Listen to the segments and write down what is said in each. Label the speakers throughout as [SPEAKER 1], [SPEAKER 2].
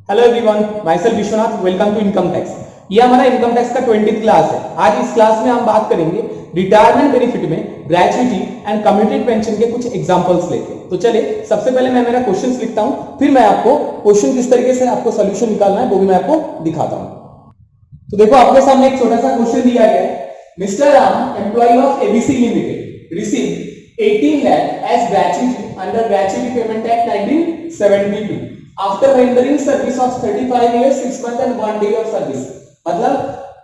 [SPEAKER 1] Hello everyone, myself Vishwanath. Welcome to income tax. ये हमारा income tax का 20th class है। आज इस क्लास में हम बात करेंगे रिटायरमेंट बेनिफिट में ग्रेच्युटी एंड कम्युटेड पेंशन के कुछ एग्जांपल्स लेके। तो चलिए, सबसे पहले मैं मेरा क्वेश्चंस लिखता हूं, फिर मैं आपको क्वेश्चन किस तरीके से आपको सोल्यूशन निकालना है वो भी मैं आपको दिखाता हूं। तो देखो, आपके सामने एक छोटा सा क्वेश्चन दिया गया है। Mister Ram, employ of ABC limited, received 18 lakh as gratuity under Gratuity Payment Act 1972 after rendering service of 35 years 6 months and 1 day of service। मतलब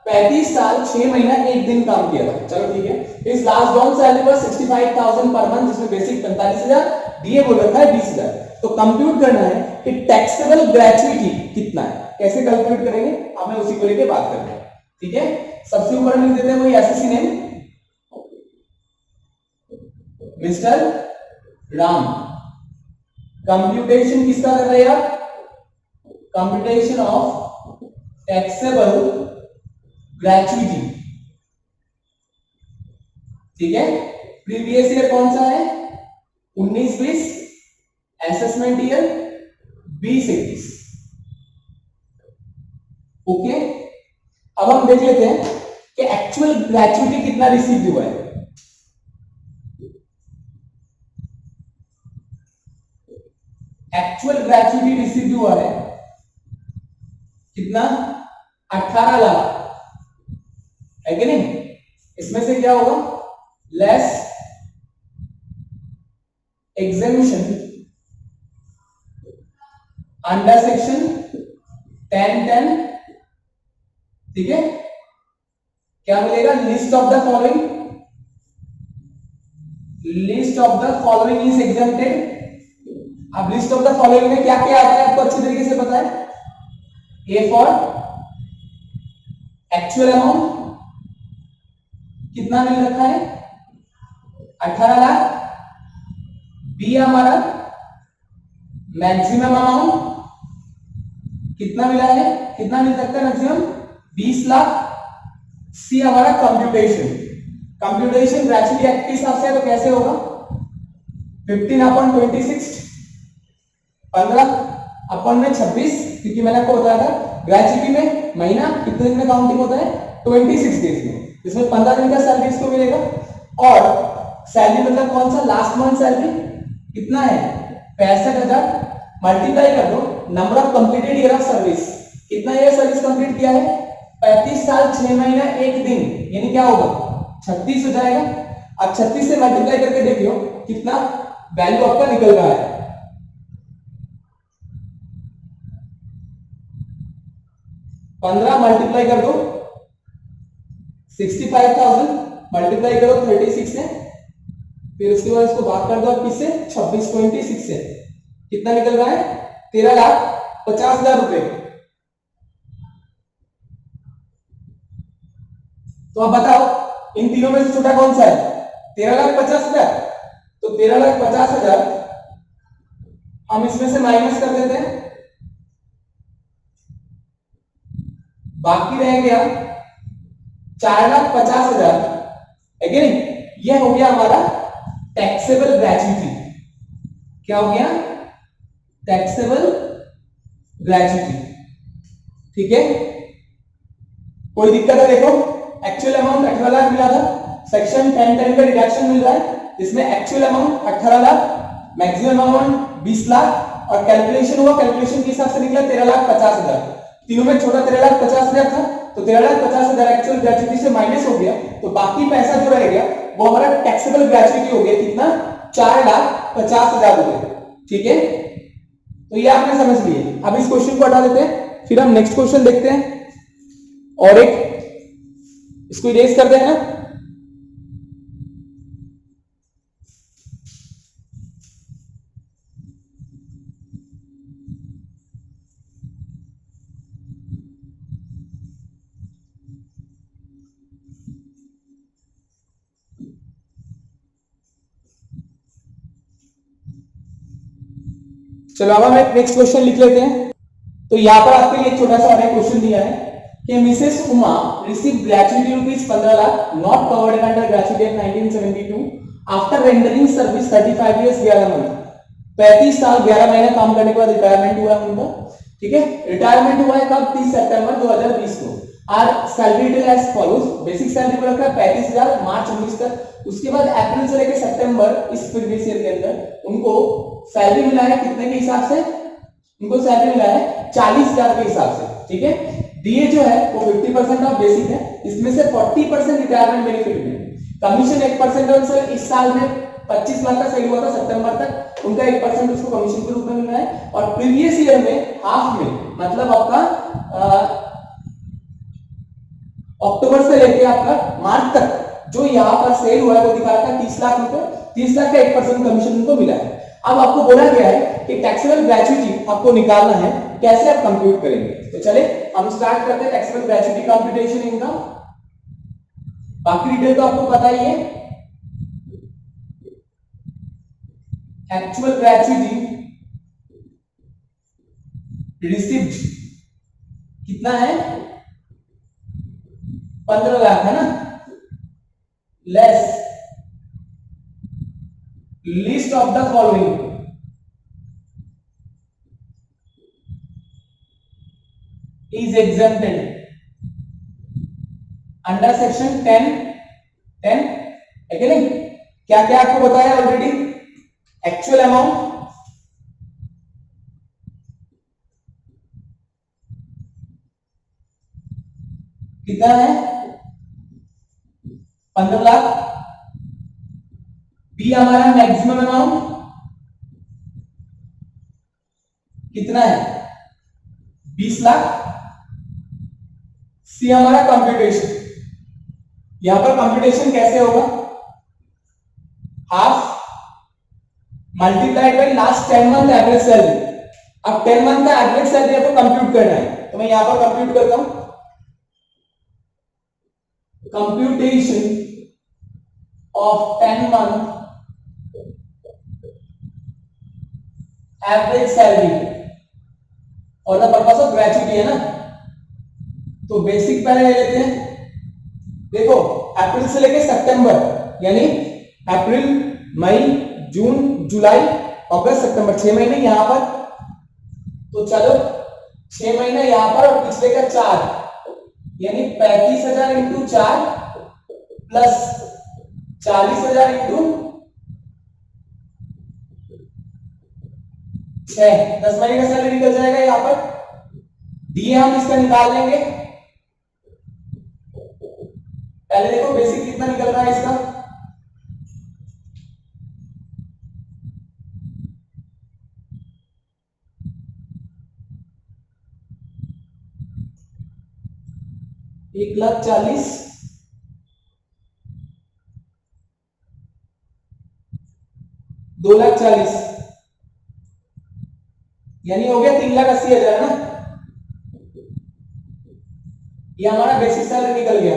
[SPEAKER 1] 35 साल 6 महीना 1 दिन काम किया था। चलो ठीक है। इस last down salary was 65,000 per month, जिसमें बेसिक 45,000, डीए बोल रखा है 20,000। तो कंप्यूट करना है कि टैक्सेबल ग्रेच्युटी कितना है। कैसे कैलकुलेट करेंगे, हमें उसी को लेके बात करनी है। ठीक है, सबसे ऊपर लिख देते हैं वही SSC name, mister Ram. Computation किसका कर रहे हैं आप? Computation of taxable gratuity. ठीक है, प्रीवियस ईयर कौन सा है? 19-20, असेसमेंट ईयर 20-21। ओके, अब हम देख लेते हैं कि एक्चुअल ग्रेच्युटी कितना रिसीव हुआ है। एक्चुअल ग्रेच्युटी रिसीव हुआ है कितना? 18 लाख है कि नहीं? इसमें से क्या होगा? Less exemption under section 10(10). ठीक है, क्या मिलेगा? List of the following, list of the following is exempted. अब लिस्ट ऑफ द फॉलोइंग में क्या क्या आता है आपको अच्छी तरीके से पता है। ए फॉर एक्चुअल अमाउंट कितना मिल रखा है? 18 लाख। बी हमारा मैक्सिमम अमाउंट कितना मिला है, कितना मिल सकता है मैक्सिमम? 20 लाख। सी हमारा कंप्यूटेशन, कंप्यूटेशन ग्रेच्युटी एक्ट के हिसाब से है तो कैसे होगा? 15/26, 15 अपन में 26, क्योंकि मैंने आपको बताया था ग्रेच्युटी में महीना कितने दिन में काउंटिंग होता है? 26 डेज में। इसमें 15 दिन का सैलरी इसको मिलेगा। और सैलरी मतलब कौन सा? लास्ट मंथ सैलरी कितना है? 65,000। मल्टीप्लाई कर दो number of completed year of service. कितना ईयर सर्विस कंप्लीट किया है? 35 साल 6 महीना 1 दिन, यानी क्या होगा? 36 हो जाएगा। अब 36 से मल्टीप्लाई करके देख लो कितना वैल्यू आपका निकल रहा है। 15 मल्टीप्लाई कर दो 65,000, मल्टीप्लाई करो 36 से, फिर उसके बाद इसको भाग कर दो किससे? 26.6 से। कितना निकल रहा है? 13,50,000 रुपए। तो अब बताओ इन तीनों में से छोटा कौन सा है? 13,50,000। तो 13,50,000 हम इसमें से माइनस कर देते हैं, बाकी रह गया 4,50,000 है कि नहीं? यह हो गया हमारा टैक्सेबल ग्रेच्युटी। क्या हो गया? Taxable gratuity. ठीक है, कोई दिक्कत है? देखो, एक्चुअल अमाउंट 18 लाख मिला था, सेक्शन 10(10) का डिडक्शन मिल रहा है, इसमें actual amount 18 lakh, maximum amount 20 lakh, और कैलकुलेशन हुआ, कैलकुलेशन के हिसाब से निकला 13,50,000। तीनों में छोटा 13,50,000 था, तो 13,50,000 एक्चुअल ग्रेच्युटी से माइनस हो गया, तो बाकी पैसा जो रह गया वो हमारा टैक्सेबल ग्रेच्युटी हो गया। कितना? 4,50,000 रुपए। ठीक है, तो ये आपने समझ लिए। अब इस क्वेश्चन को हटा देते हैं, फिर हम नेक्स्ट क्वेश्चन देखते हैं। और एक इसको इरेज कर देना। चलो अब हम एक नेक्स्ट क्वेश्चन लिख लेते हैं। तो यहां पर आपके लिए एक छोटा सा और एक क्वेश्चन दिया है कि Mrs Uma receive gratuity rupees 15 lakh not covered under gratuity act 1972 after rendering service 35 years 11 month. 35 साल 11 महीने काम करने के बाद रिटायरमेंट हुआ उनका। ठीक है। रिटायरमेंट हुआ है कब? 30 सितंबर 2020 को। Are salary detail as follows, basic salary को रखा है 35,000 मार्च 19 तक। उसके बाद अप्रैल से लेकर सितंबर इस प्रीवियस ईयर के अंदर उनको सैलरी मिला है कितने के हिसाब से? उनको सैलरी मिला है 40,000 के हिसाब से, ठीक है। डीए जो है वो 50% ऑफ बेसिक है, इसमें से 40% रिटायरमेंट बेनिफिट में। कमीशन 1% है सर, इस साल में 25 लाख का सेल हुआ था सितंबर तक, उनका 1% उसको कमीशन के रूप में मिला है। और प्रीवियस ईयर में हाफ में, मतलब आपका अक्टूबर से लेके आपका मार्च तक जो यहाँ पर सेल हुआ है वो दिखा रखा है 30 लाख रुपए, 30 लाख का 1% कमीशन उनको मिला है। अब आपको बोला गया है कि टैक्सेबल ग्रेच्युटी आपको निकालना है, कैसे आप कंप्यूट करेंगे? तो चले हम स्टार्ट करते हैं टैक्सेबल ग्रेच्युटी कंप्यूटेशन इनकम। बाकी डिटेल तो आपको पता ही है। एक्चुअल ग्रेच्युटी रिसीव्ड कितना है? 15 लाख है ना, less list of the following is exempted under section 10 है कि नहीं? क्या क्या आपको बताया ऑलरेडी? एक्चुअल अमाउंट, कितना है? 15 लाख। बी हमारा मैक्सिमम अमाउंट कितना है? 20 लाख। सी हमारा कंप्यूटेशन, यहां पर कंप्यूटेशन कैसे होगा? Half multiplied by last 10 month average salary. अब 10 मंथ का एवरेज सैलरी आपको कंप्यूट करना है, तो मैं यहां पर कंप्यूट करता हूं। Computation of 10 month average salary और द पर्पस ऑफ ग्रेच्युटी है ना, तो बेसिक पहले ले लेते हैं। देखो अप्रैल से लेके सितंबर, यानी अप्रैल, मई, जून, जुलाई, अगस्त, सितंबर, 6 महीने यहां पर। तो चलो 6 महीने यहां पर और पिछले का 4, यानी 35,000 इंटू 4 प्लस 40,000 इंटू 6, 10 महीने का सैलरी निकल जाएगा यहां पर। डीए हम इसका निकाल लेंगे। पहले देखो बेसिक कितना निकल रहा है इसका? एक लाख 40, 2,40,000, यानी हो गया 3,80,000 ना। ये हमारा बेसिक सैलरी निकल गया।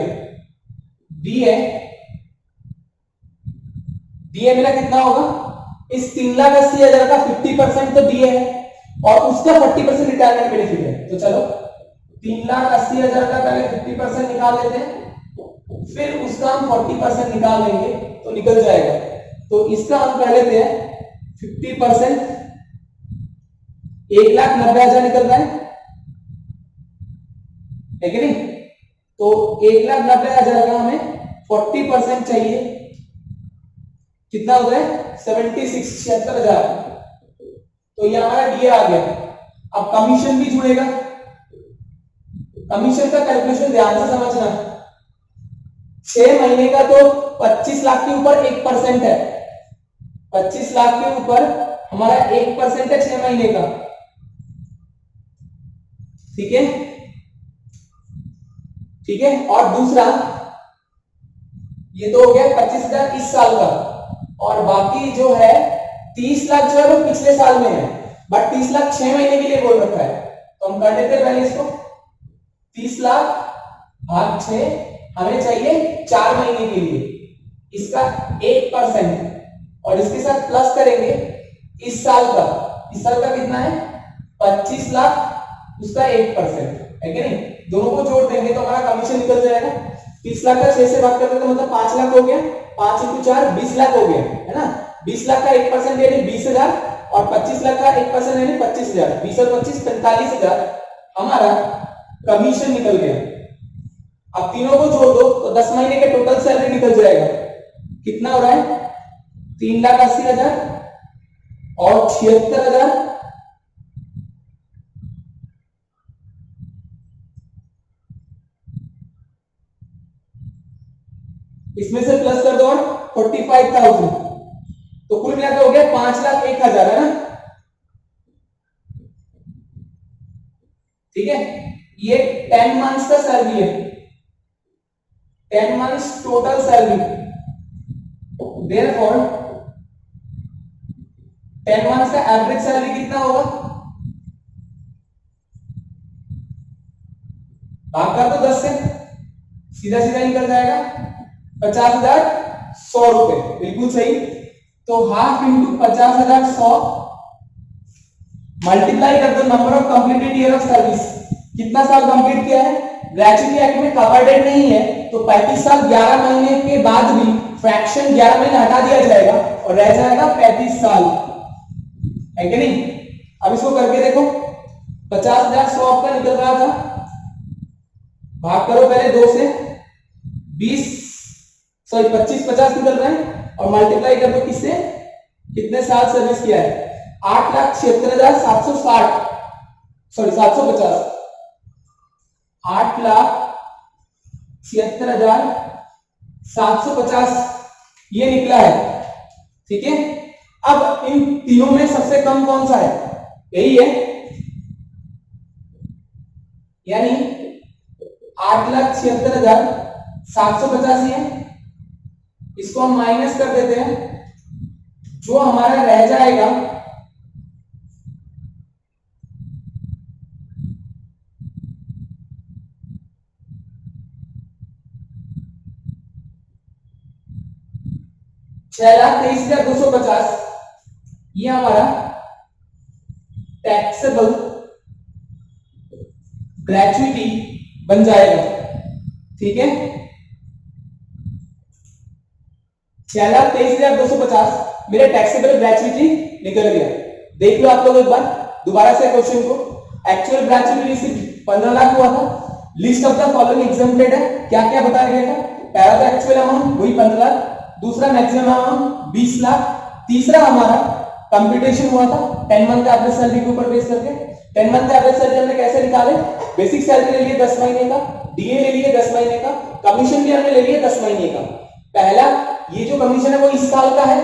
[SPEAKER 1] डी है, डीए मेरा कितना होगा? इस 3,80,000 का 50% तो डीए है और उसका 40% रिटायरमेंट बेनिफिट है। तो चलो 3,80,000 का पहले 50% निकाल लेते हैं, फिर उसका हम 40% निकाल लेंगे तो निकल जाएगा। तो इसका हम कर लेते हैं 50%, 1,90,000 निकल रहा है कि नहीं? तो 1,90,000 का हमें 40% चाहिए, कितना होता है? 76,76,000। तो ये हमारा डीए आ गया। अब कमीशन भी जुड़ेगा। कमीशन का कैलकुलेशन ध्यान से समझना। 6 महीने का तो 25 लाख के ऊपर 1% है, 25 लाख के ऊपर हमारा 1% है 6 महीने का, ठीक है, ठीक है। और दूसरा ये तो हो गया 25,000 इस साल का, और बाकी जो है 30 लाख जो है वो पिछले साल में है, बट 30 लाख 6 महीने के लिए बोल रखा है। तो हम कर लेते हैं पहले इसको, 30 लाख भाग 6 हमें चाहिए 4 महीने के लिए, इसका 1% और इसके साथ प्लस करेंगे इस साल का। इस साल का कितना है? 25 लाख, उसका 1% है कि नहीं? दोनों को जोड़ देंगे तो हमारा कमीशन निकल जाएगा। 30 लाख का 6 से भाग करते तो मतलब 5 लाख हो गया, 5 × 4 20 लाख हो गया, है ना। 20 लाख का 1% यानी 20,000 और 25 लाख का 1% यानी 25,000, 20 और 25 45,000 हमारा कमीशन निकल गया। अब तीनों को जोड़ दो तो 10 महीने के टोटल सैलरी निकल जाएगा। कितना हो रहा है? 3,80,000 और 76,000। इसमें से प्लस कर दो और 45,000, तो कुल मिलाकर हो गया 5,01,000 है ना। ठीक है, ये 10 मंथ्स का सैलरी है, 10 months total salary. Therefore 10 months का एवरेज सैलरी कितना होगा? भाग कर दो 10 से, सीधा सीधा निकल जाएगा 50,100 रुपए। बिल्कुल सही। तो हाफ इंटू 50,100 मल्टीप्लाई कर दो number of completed year of service. कितना साल कंप्लीट किया है? ग्रेचुइटी एक्ट में कवर डेट नहीं है तो 35 साल 11 महीने के बाद भी फ्रैक्शन 11 महीने हटा दिया जाएगा और रह जाएगा 35 साल, है कि नहीं? अब इसको करके देखो, 50,100 आपका निकल रहा था, भाग करो पहले 2 से, 25 50 निकल रहे हैं और मल्टीप्लाई कर दो किससे? कितने साल सर्विस किया है? 8,76,760, सॉरी 750, 8,76,750 ये निकला है। ठीक है, अब इन तीनों में सबसे कम कौन सा है? यही है, यानी 8,76,750 है। इसको हम माइनस कर देते हैं, जो हमारा रह जाएगा 6,23,250, ये हमारा टैक्सेबल ग्रेचुइटी बन जाएगा। ठीक है, 6,23,250 मेरे टैक्सेबल ग्रेचुइटी निकल गया। देख लो आप लोग एक बार दोबारा से क्वेश्चन को। एक्चुअल ग्रेचुइटी रिसीव 15 लाख हुआ था। List of the following exempted है, क्या क्या बताया गया था? पहला था एक्चुअल अमाउंट वही 15 लाख, दूसरा मैक्सिमम अमाउंट 20 लाख, तीसरा हमारा कंप्यूटेशन हुआ था 10 मंथ का एवरेज सैलरी के ऊपर बेस करके। 10 मंथ का एवरेज सैलरी हमने कैसे निकाले? बेसिक सैलरी ले लिए 10 महीने का, डीए ले लिए 10 महीने का, कमीशन भी हमने ले लिए 10 महीने का। पहला ये जो कमीशन है वो इस साल का है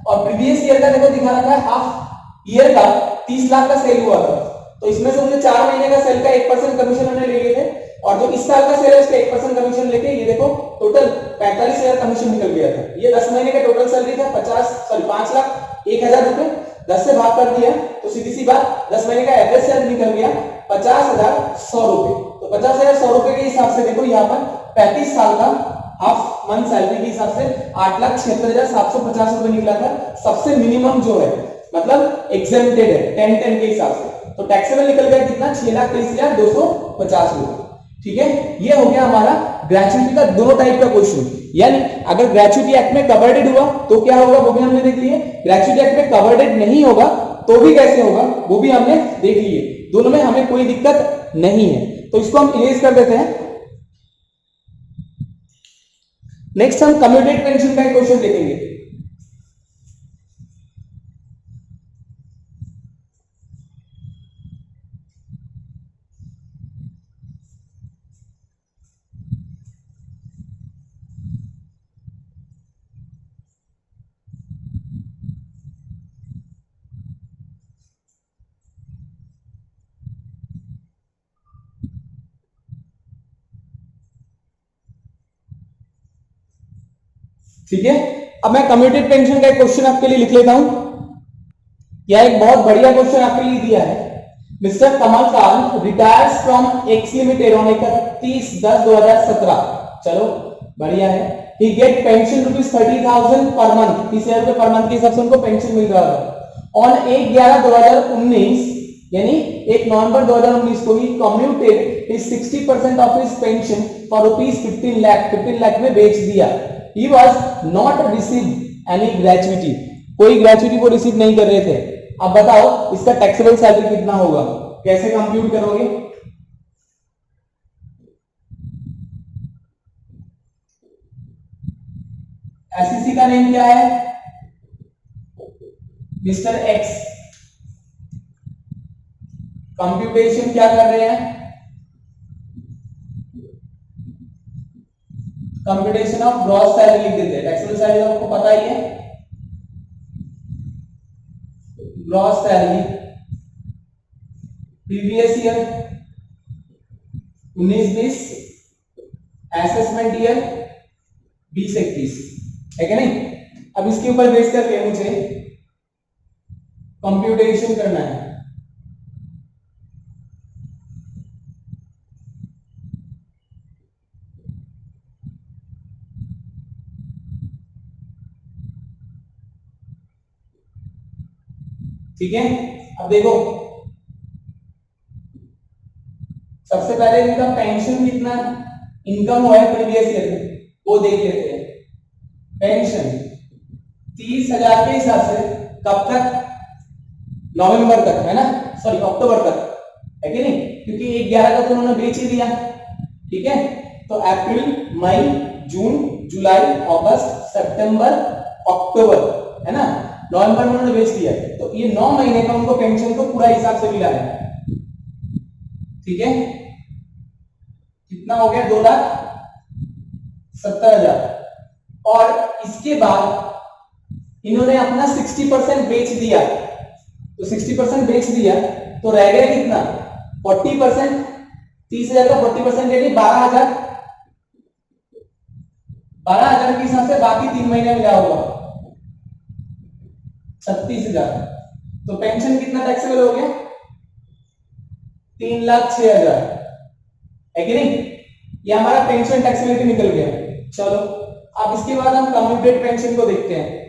[SPEAKER 1] और प्रीवियस ईयर का देखो दिखा रखा है हाफ ईयर का 30 लाख का सेल हुआ था, तो इसमें से हमने 4 महीने का सेल का 1% कमीशन हमने ले लिए थे और जो इस साल का सेल है उसका 1% कमीशन लेके ये देखो टोटल 45,000 कमीशन निकल गया था। ये 10 महीने का टोटल सैलरी था 5,01,000 रुपए। 10 से भाग कर दिया तो सीधी सी बात 10 महीने का एवरेज सैलरी निकल गया 50,100 रुपए। तो 50,100 रुपए के हिसाब से देखो यहाँ पर 35 साल का हाफ मंथ सैलरी के हिसाब से 8,76,750 रुपए निकला था। सबसे मिनिमम जो है मतलब एग्जेम्प्टेड है 10-10 के हिसाब से, तो टैक्सेबल निकल गया कितना? 6,23,250 रुपए। ठीक है, ये हो गया हमारा ग्रेचुइटी का दोनों टाइप का क्वेश्चन। यानी अगर ग्रेचुइटी एक्ट में कवर्डेड हुआ तो क्या होगा वो भी हमने देख लिए, ग्रेचुइटी एक्ट में कवर्डेड नहीं होगा तो भी कैसे होगा वो भी हमने देख लिए। दोनों में हमें कोई दिक्कत नहीं है, तो इसको हम इरेज कर देते हैं। नेक्स्ट हम कम्यूटेड पेंशन का एक क्वेश्चन देखेंगे। ठीक है, अब मैं कम्यूटेड पेंशन का एक क्वेश्चन आपके लिए लिख लेता हूं। यह एक बहुत बढ़िया क्वेश्चन आपके लिए दिया है। Mister Kamalkant retires from x limited on 31/10/2017। चलो बढ़िया है। ही गेट पेंशन ₹30,000 पर मंथ, 30,000 रुपए पर मंथ के हिसाब से उनको पेंशन मिल रहा था। ऑन 1/11/2019 यानी 1 नवंबर 2019 को ही commuted his 60% of his pension for ₹15 lakh में बेच दिया। He was not received any gratuity, कोई ग्रेचुइटी वो रिसीव नहीं कर रहे थे। अब बताओ इसका टैक्सेबल सैलरी कितना होगा, कैसे कंप्यूट करोगे? एसईसी का नेम क्या है? Mister x. कंप्यूटेशन क्या कर रहे हैं? कंप्यूटेशन ऑफ ग्रॉस सैलरी लिख देते हैं। टैक्सेबल सैलरी आपको पता ही है, gross salary previous year 19-20, assessment year 20-21, है क्या नहीं? अब इसके ऊपर बेस करके मुझे कंप्यूटेशन करना है। ठीक है, अब देखो सबसे पहले इनका पेंशन कितना इनकम हुआ है प्रीवियस ईयर में, वो देख लेते हैं। पेंशन 30,000 के हिसाब से कब तक? नवंबर तक, है ना, सॉरी अक्टूबर तक, है कि नहीं? क्योंकि 1/11 का तो उन्होंने बेच ही दिया। ठीक है, तो अप्रैल, मई, जून, जुलाई, अगस्त, सितंबर, अक्टूबर, है ना, नवंबर में उन्होंने बेच दिया, तो ये 9 महीने का उनको पेंशन तो पूरा हिसाब से मिला है। ठीक है, कितना हो गया? 2,70,000। और इसके बाद इन्होंने अपना 60% बेच दिया, तो 60% बेच दिया तो रह गया कितना? 40%। 30,000 का 40% यानी 12,000। 12,000 के हिसाब से बाकी 3 महीने में क्या होगा? 36,000। तो पेंशन कितना टैक्सेबल हो गया? 3,06,000, है कि नहीं? ये हमारा पेंशन टैक्सेबिलिटी निकल गया। चलो अब इसके बाद हम कम्यूटेड पेंशन को देखते हैं।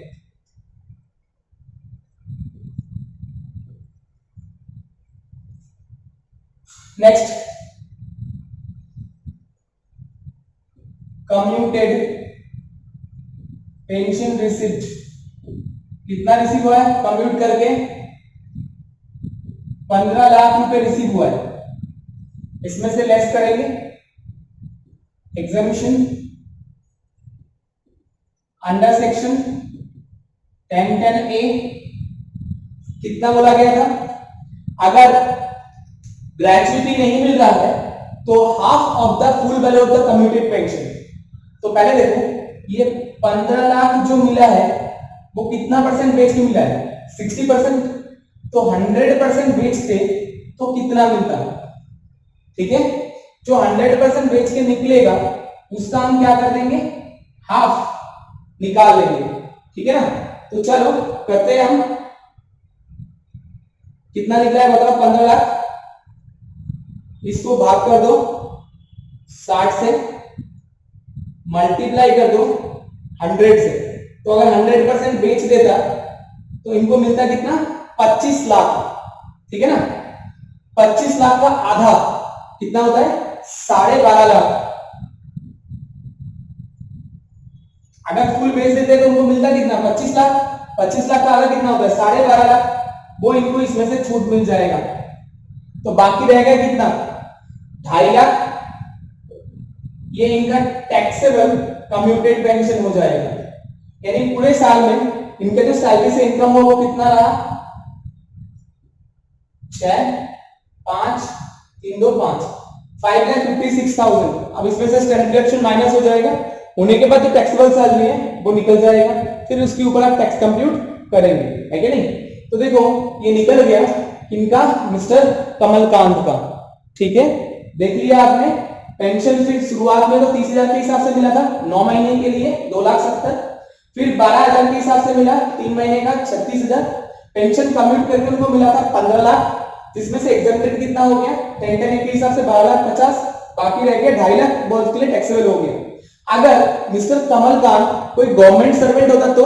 [SPEAKER 1] नेक्स्ट, कम्यूटेड पेंशन रिसिप्ट कितना रिसीव हुआ है? कम्प्यूट करके 15 लाख रुपए रिसीव हुआ है। इसमें से लेस करेंगे एग्जामिशन अंडर सेक्शन 1010A, कितना बोला गया था? अगर ग्रेजुइटी नहीं मिल रहा है तो half of the full value of the commuted pension. तो पहले देखो ये 15 लाख जो मिला है वो कितना परसेंट बेच के मिला है? 60%। तो 100% बेचते तो कितना मिलता? ठीक है, जो 100% बेच के निकलेगा उसका हम क्या कर देंगे? हाफ निकाल लेंगे। ठीक है ना, तो चलो करते हैं हम। कितना निकला है बताओ? 15 लाख। इसको भाग कर दो 60 से, मल्टीप्लाई कर दो 100 से। तो अगर 100% बेच देता तो इनको मिलता कितना? 25 लाख। ठीक है ना, 25 लाख का आधा कितना होता है? 12.5 लाख। अगर फुल बेच देते तो उनको मिलता कितना? 25 लाख। 25 लाख का आधा कितना होता है? 12.5 लाख। वो इनको इसमें से छूट मिल जाएगा, तो बाकी रहेगा कितना? 2.5 लाख। ये इनका टैक्सेबल कम्यूटेड पेंशन हो जाएगा। यानी पूरे साल में इनका जो सैलरी से इनकम हो वो कितना रहा? 6, 5, 3, 2, 5, 5,56,000। अब इसमें से स्टैंडर्ड डिडक्शन माइनस हो जाएगा, होने के बाद जो टैक्सेबल सैलरी है वो निकल जाएगा, फिर उसके ऊपर आप टैक्स कंप्यूट करेंगे, है कि नहीं? तो देखो ये निकल गया इनका मिस्टर कमलकांत का। ठीक है, देख लिया आपने। पेंशन फिर शुरुआत में तो 30,000 के हिसाब से मिला था 9 महीने के लिए 2,70,000, फिर 12,000 के हिसाब से मिला 3 महीने का 36,000। पेंशन कम्यूट करके उनको मिला था 15 लाख, जिसमें से एग्जम्प्टेड कितना हो गया? 1010 के हिसाब से 12,50,000, बाकी रह गया 2.5 लाख, बहुत के लिए टैक्सेबल हो गया। अगर मिस्टर कमलकांत कोई गवर्नमेंट सर्वेंट होता तो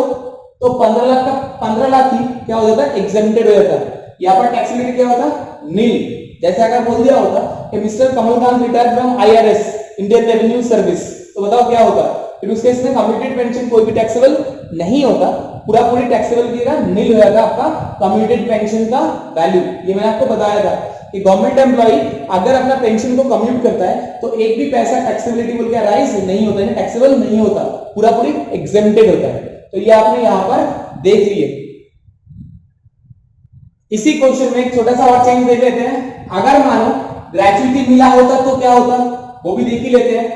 [SPEAKER 1] 15 लाख का 15 लाख ही क्या हो जाता? एग्जम्प्टेड हो जाता। यहाँ पर टैक्सेबिलिटी क्या होता? नील। जैसे अगर बोल दिया होता कि mister Kamalkant retired from IRS, Indian revenue service, तो बताओ क्या होता? फिर उसके इसमें कम्यूटेड पेंशन कोई भी टैक्सेबल नहीं होता, पूरा पूरी टैक्सेबल किएगा, नील हो जाएगा आपका कम्यूटेड पेंशन का वैल्यू। ये मैंने आपको बताया था कि गवर्नमेंट एम्प्लॉय अगर अपना पेंशन को कम्यूट करता है तो एक भी पैसा टैक्सेबिलिटी बोल के राइज नहीं होता है, टैक्सेबल नहीं होता, पूरा पूरी एग्जेम्प्टेड होता है। तो ये आपने यहां पर देख लिए। इसी क्वेश्चन में एक छोटा सा और चेंज देख लेते हैं। अगर मानो ग्रेचुइटी मिला होता तो क्या होता, वो भी देख ही लेते हैं।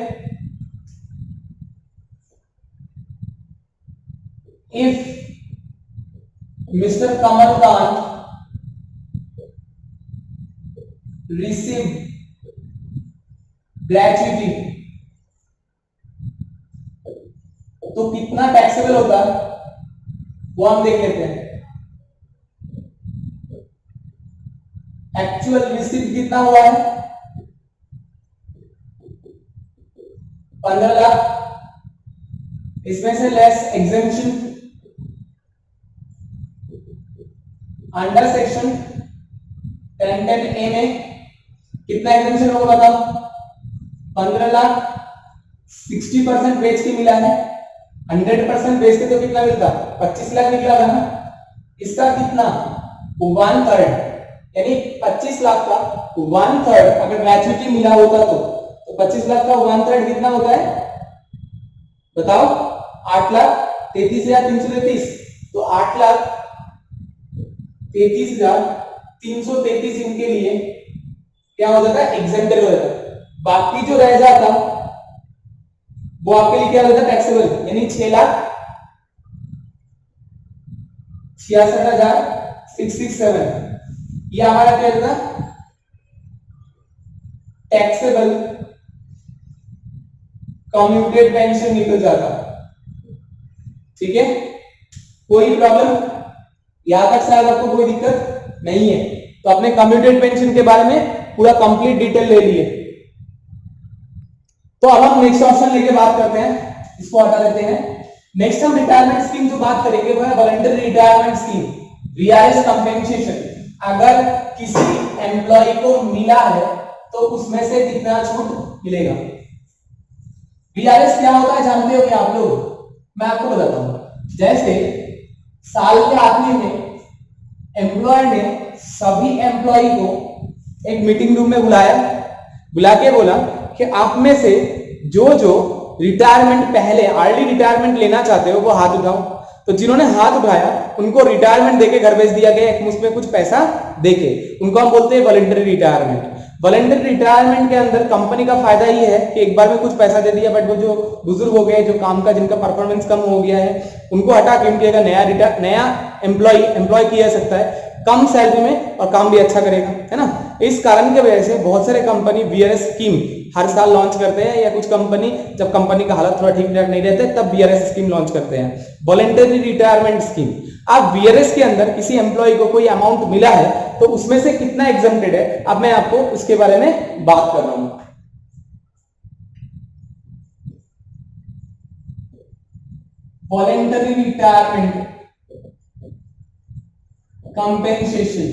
[SPEAKER 1] If mister Kamalkant received gratuity तो कितना टैक्सेबल होता है वो हम देख लेते हैं। एक्चुअल रिसीप्ट कितना हुआ है 15 लाख, इसमें से less exemption under section 10(10)A में कितना एग्जेम्पशन होगा बताओ, 15 लाख 60% बेच के मिला है, 100% बेच के तो कितना मिलता, 25 लाख निकला था ना। इसका कितना 1/3 यानी 25 लाख का 1/3 अगर ग्रेचुइटी मिला होता तो 25 लाख का 1/3 कितना होता है बताओ, 8,33,333। तो 8,33,333 इनके लिए क्या हो जाता है, एग्जेम्प्टेड हो जाता है। बाकी जो रह जाता वो आपके लिए क्या हो जाता है, टैक्सेबल, यानी 6,66,667 ये हमारा क्या होता है, टैक्सेबल कम्यूटेड पेंशन निकल जाता। ठीक है, कोई प्रॉब्लम यहां तक शायद आपको कोई दिक्कत नहीं है। तो आपने कम्यूटेड पेंशन के बारे में पूरा कंप्लीट डिटेल ले लिए। तो अब हम नेक्स्ट ऑप्शन लेके बात करते हैं, इसको हटा देते हैं। नेक्स्ट हम रिटायरमेंट स्कीम जो बात करेंगे वो है voluntary retirement scheme, VRS compensation. अगर किसी एम्प्लॉय को मिला है तो उसमें से कितना छूट मिलेगा। वीआरएस क्या होता है जानते हो क्या आप लोग, मैं आपको बताता हूं। जैसे साल के आखिरी में एम्प्लॉय ने सभी एम्प्लॉय को एक मीटिंग रूम में बुला के बोला कि आप में से जो रिटायरमेंट पहले अर्ली रिटायरमेंट लेना चाहते हो वो हाथ उठाओ। तो जिन्होंने हाथ उठाया उनको रिटायरमेंट देके घर भेज दिया गया, एक मुश्त में कुछ पैसा देके। उनको हम बोलते हैं वॉलंटरी रिटायरमेंट। वॉलंटरी रिटायरमेंट के अंदर कंपनी का फायदा ये है कि एक बार में कुछ पैसा दे दिया, बट वो जो बुजुर्ग हो गए, जो काम का जिनका परफॉर्मेंस कम हो गया है, उनको हटा के उनकी जगह नया एम्प्लॉय किया जा सकता है कम सैलरी में और काम भी अच्छा करेगा, है ना। इस कारण की वजह से बहुत सारे कंपनी वीआरएस स्कीम हर साल लॉन्च करते हैं, या कुछ कंपनी जब कंपनी का हालत थोड़ा ठीक ठाक नहीं रहते तब वीआरएस स्कीम लॉन्च करते हैं, वॉलंटरी रिटायरमेंट स्कीम। अब वीआरएस के अंदर किसी एम्प्लॉय को कोई अमाउंट मिला है तो उसमें से कितना एग्जेम्प्टेड है, अब मैं आपको उसके बारे में बात कर रहा हूं। Voluntary retirement compensation,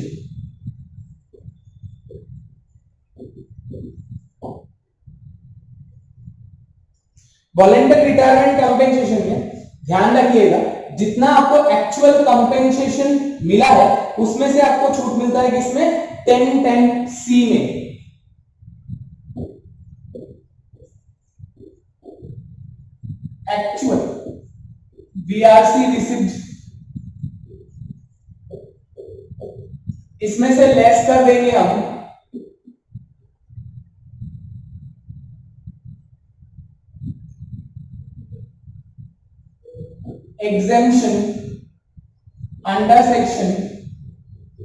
[SPEAKER 1] voluntary retirement compensation में ध्यान रखिएगा जितना आपको एक्चुअल कंपेंसेशन मिला है उसमें से आपको छूट मिलता है किसमें, 10(10)C में। एक्चुअल वीआरसी रिसीव्ड, इसमें से लेस कर देंगे हम exemption under section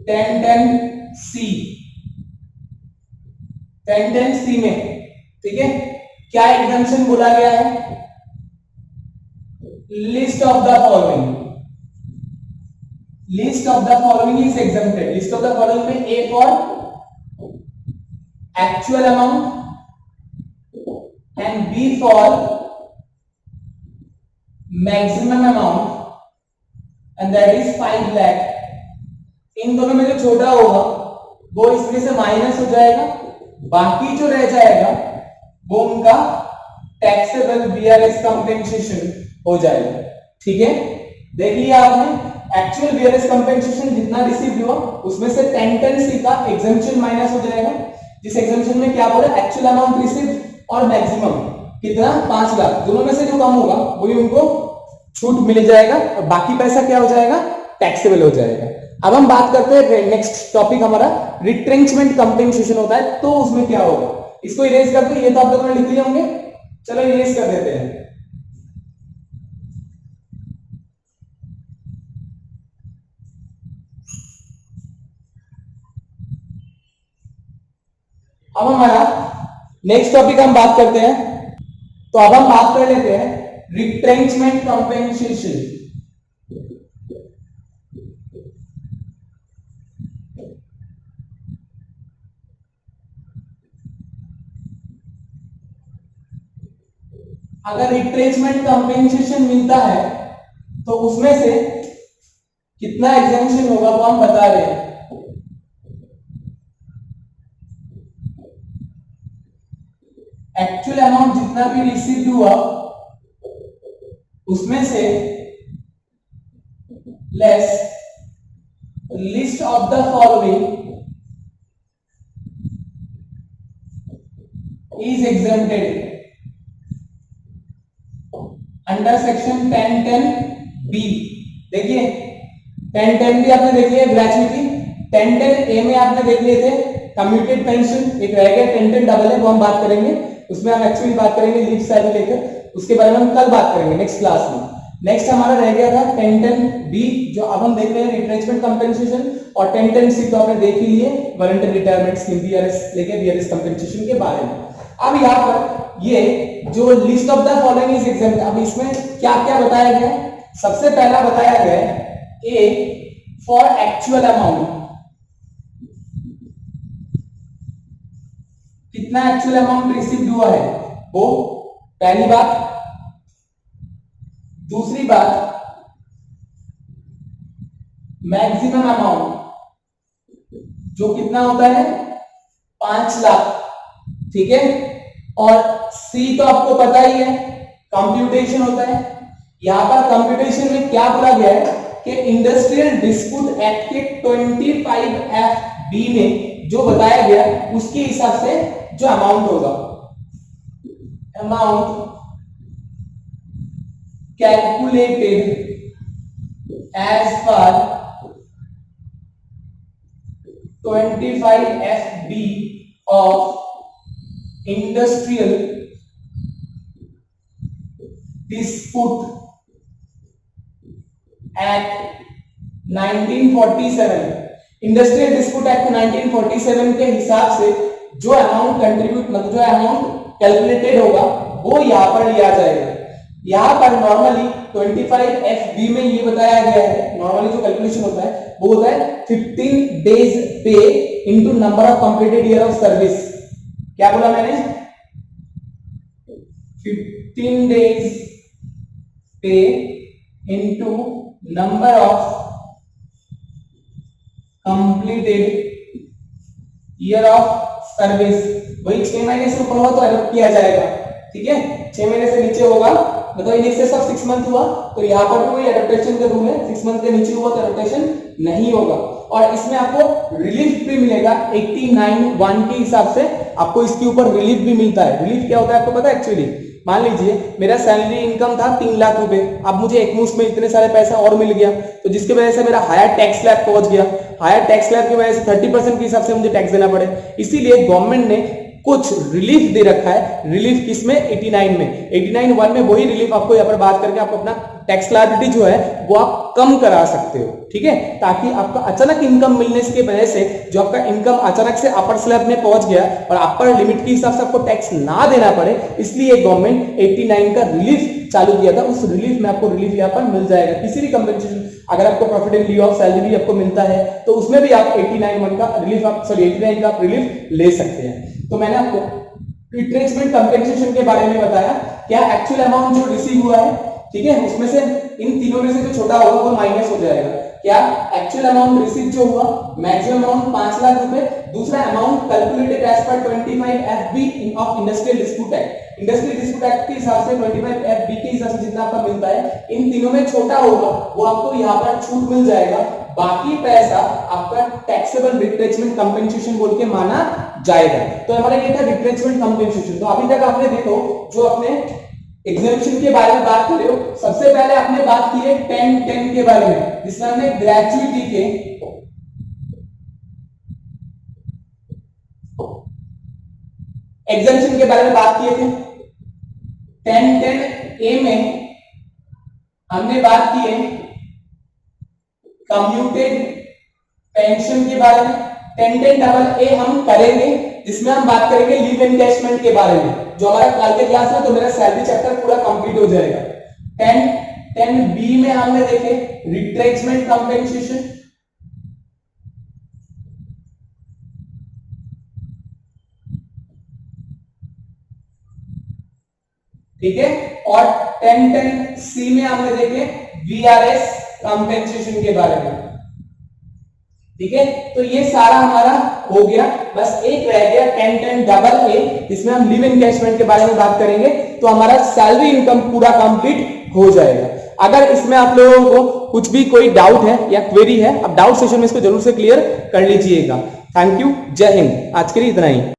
[SPEAKER 1] 10(10)C, 10(10)C में। ठीक है, क्या एग्जेम्पशन बोला गया है, list of the following, list of the following is exempted. List of the following में A for actual amount and B for maximum amount and that is 5 lakh. इन दोनों में जो छोटा होगा वो इसमें से माइनस हो जाएगा, बाकी जो रह जाएगा वो उनका टैक्सेबल वीआरएस कंपेंसेशन हो जाएगा। ठीक है, देखिए आपने एक्चुअल वेरियस कंपेंसेशन जितना रिसीव हुआ उसमें से 1010 का एग्जम्पशन माइनस हो जाएगा, जिस एग्जम्पशन में क्या बोला एक्चुअल अमाउंट रिसीव और मैक्सिमम कितना 5 लाख, दोनों में से जो कम होगा वही उनको छूट मिल जाएगा और बाकी पैसा क्या हो जाएगा टैक्सेबल हो जाएगा। अब हम बात करते हैं नेक्स्ट टॉपिक हमारा रिट्रेंचमेंट कंपेंसेशन होता है, तो उसमें क्या होगा, इसको इरेज कर दो, ये तो आप लोगों ने लिख लिए होंगे, चलो इरेज कर देते हैं। अब हमारा नेक्स्ट टॉपिक हम बात करते हैं, तो अब हम बात कर लेते हैं रिट्रेंचमेंट कंपेंसेशन। अगर रिट्रेंचमेंट कंपेंसेशन मिलता है तो उसमें से कितना एग्जम्पशन होगा वो हम बता रहे हैं। एक्चुअल अमाउंट जितना भी रिसीव हुआ उसमें से less list of the following is exempted under section 1010 B. देखिए 1010 बी आपने देख लिया ग्रेचुइटी, 1010 ए में आपने देख लिए थे कम्यूटेड पेंशन, एक रह गया 1010 डबल है वो हम बात करेंगे, उसमें हम एक्चुअली बात करेंगे लीव सैलरी लेकर, उसके बारे में हम कल बात करेंगे नेक्स्ट क्लास में। नेक्स्ट हमारा रह गया था 1010 बी जो अब हम देख रहे हैं रिट्रेंचमेंट कंपेंसेशन, और 1010 सी तो आपने देख ही लिए वॉलंटरी रिटायरमेंट स्कीम वीआरएस लेके वीआरएस कंपेंसेशन के बारे में। अब यहाँ पर ये जो list of the following is exempt, अब इसमें क्या क्या बताया गया है, सबसे पहला बताया गया है ए फॉर एक्चुअल अमाउंट, कितना एक्चुअल अमाउंट रिसीव हुआ है वो पहली बात। दूसरी बात मैक्सिमम अमाउंट जो कितना होता है 5 लाख, ठीक है। और सी तो आपको पता ही है कंप्यूटेशन होता है, यहां पर कंप्यूटेशन में क्या बोला गया है कि इंडस्ट्रियल डिस्प्यूट एक्ट के 25F(b) में जो बताया गया उसके हिसाब से जो अमाउंट होगा, amount calculated as per 25F(b) of industrial dispute act 1947, industrial dispute act 1947 के हिसाब से जो अमाउंट कंट्रीब्यूट मतलब जो अमाउंट कैलकुलेटेड होगा वो यहां पर लिया जाएगा। यहां पर नॉर्मली 25F(b) में ये बताया गया है, नॉर्मली जो कैलकुलेशन होता है वो होता है 15 डेज पे into number of completed year of service. क्या बोला मैंने 15 डेज पे into number of completed year of service, वही 6 महीने से ऊपर हुआ तो एडॉप्ट किया जाएगा, ठीक है। 6 महीने से नीचे होगा मतलब इन एक्सेस ऑफ 6 मंथ हुआ तो यहाँ पर भी वही एडॉप्टेशन का रूल है, 6 मंथ के नीचे हुआ तो एडॉप्टेशन नहीं होगा। और इसमें आपको रिलीफ भी मिलेगा 89(1) के हिसाब से, आपको इसके ऊपर रिलीफ भी मिलता है। रिलीफ क्या होता है आपको पता है एक्चुअली, मान लीजिए मेरा सैलरी इनकम था 3 लाख रुपए, अब मुझे एक मुश्त में इतने सारे पैसा और मिल गया तो जिसकी वजह से मेरा हायर टैक्स स्लैब पहुंच गया, हायर टैक्स स्लैब की वजह से 30% के हिसाब से मुझे टैक्स देना पड़े, इसीलिए गवर्नमेंट ने कुछ रिलीफ दे रखा है। रिलीफ किसमें 89 में, 89(1) में वही रिलीफ आपको यहाँ पर बात करके आपको अपना टैक्स लायबिलिटी जो है वो आप कम करा सकते हो, ठीक है, ताकि आपका अचानक इनकम मिलने की वजह से जो आपका इनकम अचानक से अपर स्लैब में पहुंच गया और अपर लिमिट के हिसाब से आपको टैक्स ना देना पड़े, इसलिए गवर्नमेंट 89 का रिलीफ चालू किया था। उस रिलीफ में आपको रिलीफ यहाँ पर मिल जाएगा, किसी भी कंपेंसेशन अगर आपको profit and leave of salary आपको मिलता है तो उसमें भी आप 89(1) का रिलीफ आप 89 का रिलीफ ले सकते हैं। तो मैंने आपको रिट्रेंचमेंट कंपेंसेशन के बारे में बताया, क्या एक्चुअल अमाउंट जो रिसीव हुआ है, ठीक है, उसमें से इन तीनों में से जो छोटा होगा वो माइनस हो जाएगा। क्या एक्चुअल अमाउंट रिसीव जो हुआ मैक्सिमम अमाउंट 5 लाख रुपए, दूसरा amount calculated as per 25 FB of industrial dispute act. Industrial dispute act के हिसाब से 25 FB के हिसाब से जितना आपका मिलता है, इन तीनों में छोटा होगा वो आपको यहाँ पर छूट मिल जाएगा, बाकी पैसा आपका टैक्सेबल रिट्रेचमेंट कंपेंसेशन बोल के माना जाएगा। तो हमारा ये था रिट्रेचमेंट कंपेंसेशन। तो अभी तक आपने देखो जो अपने एग्जेम्पशन के बारे में बात कर रहे हो, सबसे पहले आपने बात की है 10-10 के बारे में, जिसमें हमने ग्रेचुइटी के एग्जेम्पशन के बारे में बात किए थे। 10-10 ए में हमने बात की है कम्यूटेड पेंशन के बारे में। 10-10 डबल ए हम करेंगे, जिसमें हम बात करेंगे लीव एनकैशमेंट के बारे में, जो हमारा कल के क्लास में तो मेरा सैलरी चैप्टर पूरा कंप्लीट हो जाएगा। 10-10 बी में हमने देखे रिट्रेचमेंट कंपेंसेशन, ठीक है, और 10-10 सी में हमने देखे वीआरएस कंपेंसेशन के बारे में, ठीक है। तो ये सारा हमारा हो गया, बस एक रह गया 10-10 डबल ए, जिसमें हम लीव एनकैशमेंट के बारे में बात करेंगे, तो हमारा सैलरी इनकम पूरा कंप्लीट हो जाएगा। अगर इसमें आप लोगों को कुछ भी कोई डाउट है या क्वेरी है, आप डाउट सेशन में इसको जरूर से क्लियर कर लीजिएगा। थैंक यू, जय हिंद। आज के लिए इतना ही।